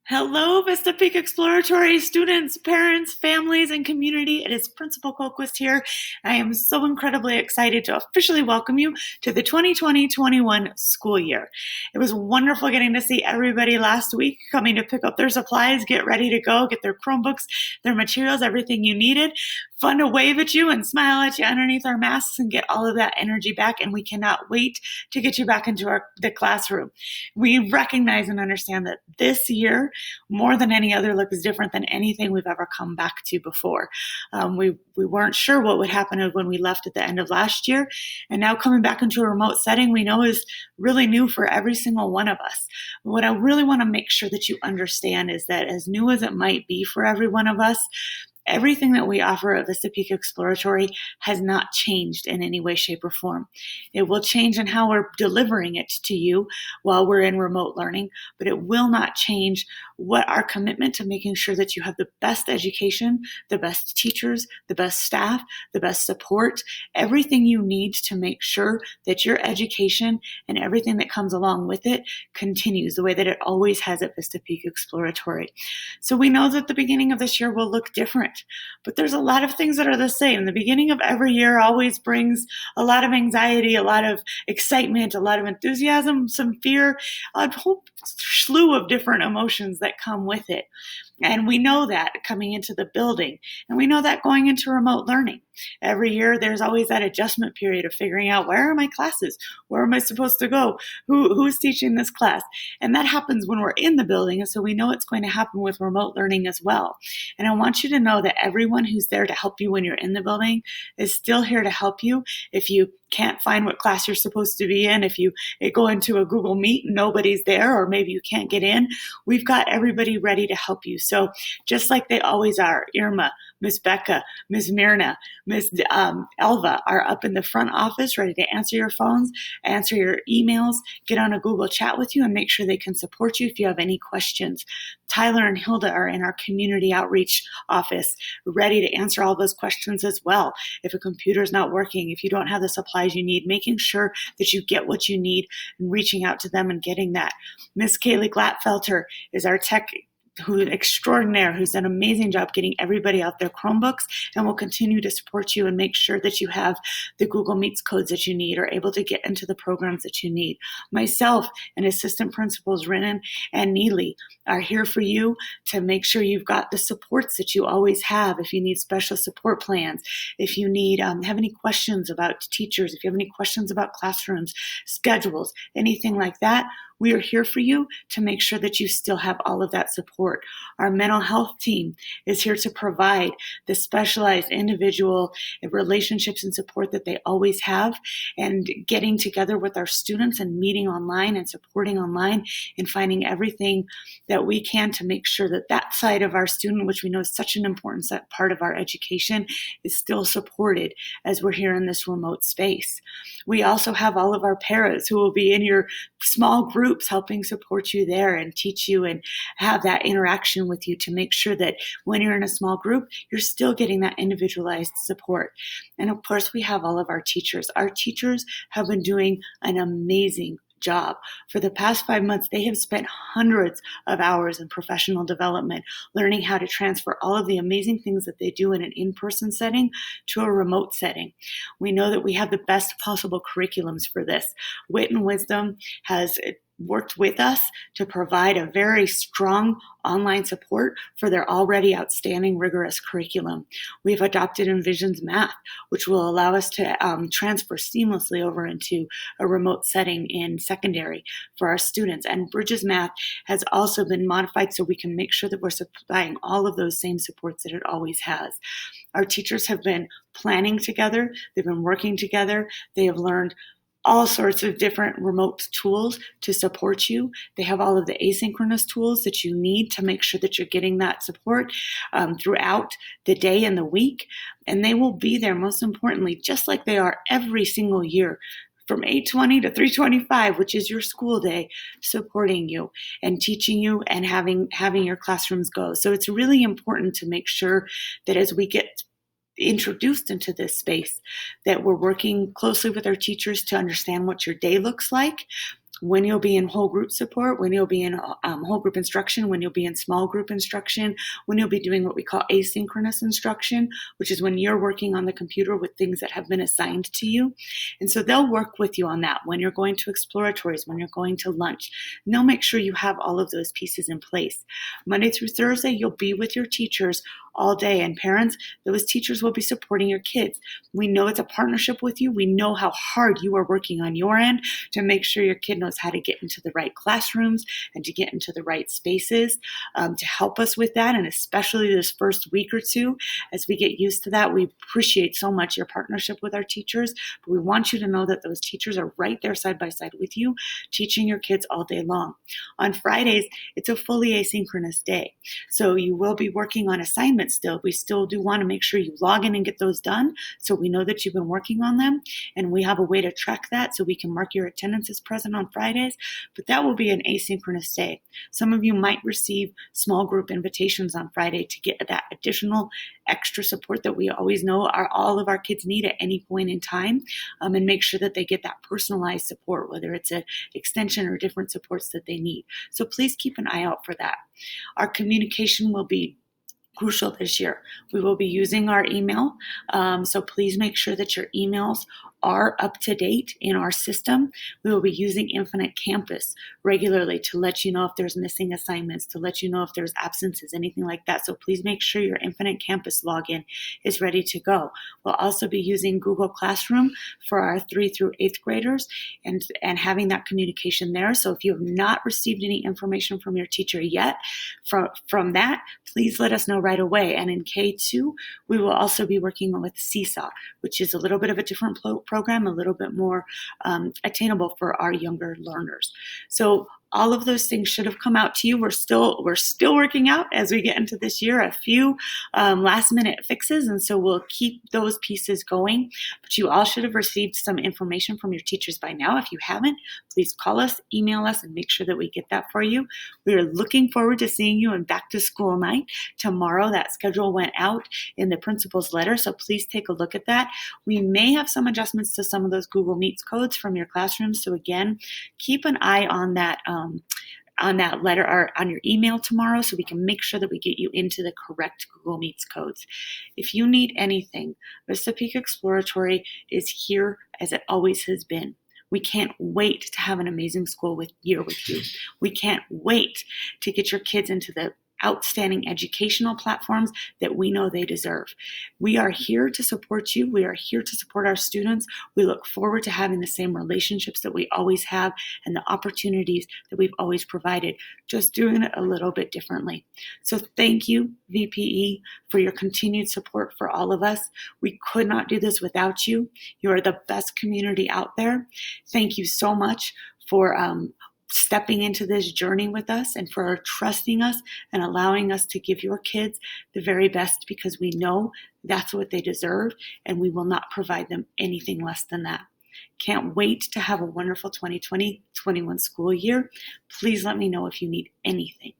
Hello, Vista Peak Exploratory students, parents, families, and community. It is Principal Kolquist here. I am so incredibly excited to officially welcome you to the 2020-21 school year. It was wonderful getting to see everybody last week coming to pick up their supplies, get ready to go, get their Chromebooks, their materials, everything you needed. Fun to wave at you and smile at you underneath our masks and get all of that energy back. And we cannot wait to get you back into the classroom. We recognize and understand that this year, more than any other, looks different than anything we've ever come back to before. We weren't sure what would happen when we left at the end of last year, and now coming back into a remote setting we know is really new for every single one of us. What I really want to make sure that you understand is that as new as it might be for every one of us, everything that we offer at Vista Peak Exploratory has not changed in any way, shape, or form. It will change in how we're delivering it to you while we're in remote learning, but it will not change what our commitment to making sure that you have the best education, the best teachers, the best staff, the best support, everything you need to make sure that your education and everything that comes along with it continues the way that it always has at Vista Peak Exploratory. So we know that the beginning of this year will look different. But there's a lot of things that are the same. The beginning of every year always brings a lot of anxiety, a lot of excitement, a lot of enthusiasm, some fear, a whole slew of different emotions that come with it. And we know that coming into the building, and we know that going into remote learning. Every year there's always that adjustment period of figuring out, where are my classes? Where am I supposed to go? Who's teaching this class? And that happens when we're in the building, and so we know it's going to happen with remote learning as well. And I want you to know that everyone who's there to help you when you're in the building is still here to help you. If you can't find what class you're supposed to be in, if you go into a Google Meet and nobody's there, or maybe you can't get in, we've got everybody ready to help you. So just like they always are, Irma, Miss Becca, Miss Myrna, Miss Elva are up in the front office ready to answer your phones, answer your emails, get on a Google chat with you, and make sure they can support you if you have any questions. Tyler and Hilda are in our community outreach office ready to answer all those questions as well. If a computer's not working, if you don't have the supplies you need, making sure that you get what you need and reaching out to them and getting that. Miss Kaylee Glatfelter is our tech extraordinaire, who's done an amazing job getting everybody out their Chromebooks, and will continue to support you and make sure that you have the Google Meets codes that you need or able to get into the programs that you need. Myself and assistant principals Renan and Neely are here for you to make sure you've got the supports that you always have. If you need special support plans, if you need have any questions about teachers, if you have any questions about classrooms, schedules, anything like that, we are here for you to make sure that you still have all of that support. Our mental health team is here to provide the specialized individual relationships and support that they always have, and getting together with our students and meeting online and supporting online and finding everything that we can to make sure that that side of our student, which we know is such an important part of our education, is still supported as we're here in this remote space. We also have all of our paras who will be in your small groups helping support you there and teach you and have that interaction with you to make sure that when you're in a small group, you're still getting that individualized support. And of course, we have all of our teachers. Our teachers have been doing an amazing job. For the past 5 months, they have spent hundreds of hours in professional development, learning how to transfer all of the amazing things that they do in an in-person setting to a remote setting. We know that we have the best possible curriculums for this. Wit and Wisdom has worked with us to provide a very strong online support for their already outstanding rigorous curriculum. We've adopted Envision's Math, which will allow us to transfer seamlessly over into a remote setting in secondary for our students. And Bridges Math has also been modified so we can make sure that we're supplying all of those same supports that it always has. Our teachers have been planning together, they've been working together, they have learned all sorts of different remote tools to support you. They have all of the asynchronous tools that you need to make sure that you're getting that support throughout the day and the week. And they will be there, most importantly, just like they are every single year, from 8:20 to 3:25, which is your school day, supporting you and teaching you and having your classrooms go. So it's really important to make sure that as we get introduced into this space, that we're working closely with our teachers to understand what your day looks like, when you'll be in whole group support, when you'll be in whole group instruction, when you'll be in small group instruction, when you'll be doing what we call asynchronous instruction, which is when you're working on the computer with things that have been assigned to you. And so they'll work with you on that when you're going to exploratories, when you're going to lunch. And they'll make sure you have all of those pieces in place. Monday through Thursday, you'll be with your teachers all day. And parents, those teachers will be supporting your kids. We know it's a partnership with you. We know how hard you are working on your end to make sure your kid knows how to get into the right classrooms and to get into the right spaces, to help us with that. And especially this first week or two, as we get used to that, we appreciate so much your partnership with our teachers. But we want you to know that those teachers are right there side by side with you, teaching your kids all day long. On Fridays, it's a fully asynchronous day. So you will be working on assignments still. We still do want to make sure you log in and get those done so we know that you've been working on them. And we have a way to track that so we can mark your attendance as present on Fridays. But that will be an asynchronous day. Some of you might receive small group invitations on Friday to get that additional extra support that we always know all of our kids need at any point in time, and make sure that they get that personalized support, whether it's an extension or different supports that they need. So please keep an eye out for that. Our communication will be crucial this year. We will be using our email, so please make sure that your emails are up to date in our system. We will be using Infinite Campus regularly to let you know if there's missing assignments, to let you know if there's absences, anything like that. So please make sure your Infinite Campus login is ready to go. We'll also be using Google Classroom for our 3 through 8th graders and having that communication there. So if you have not received any information from your teacher yet from that, please let us know right away. And in K2, we will also be working with Seesaw, which is a little bit of a different program, a little bit more attainable for our younger learners. So all of those things should have come out to you. We're still working out as we get into this year a few last minute fixes, and so we'll keep those pieces going. But you all should have received some information from your teachers by now. If you haven't, please call us, email us, and make sure that we get that for you. We are looking forward to seeing you on back to school night tomorrow. That schedule went out in the principal's letter, so please take a look at that. We may have some adjustments to some of those Google Meets codes from your classrooms. So again, keep an eye on that letter or on your email tomorrow so we can make sure that we get you into the correct Google Meets codes. If you need anything, Vista Peak Exploratory is here as it always has been. We can't wait to have an amazing school year with you. We can't wait to get your kids into the outstanding educational platforms that we know they deserve. We are here to support you. We are here to support our students. We look forward to having the same relationships that we always have and the opportunities that we've always provided, just doing it a little bit differently. So thank you, VPE, for your continued support for all of us. We could not do this without you. You are the best community out there. Thank you so much for stepping into this journey with us and for trusting us and allowing us to give your kids the very best, because we know that's what they deserve and we will not provide them anything less than that. Can't wait to have a wonderful 2020-21 school year. Please let me know if you need anything.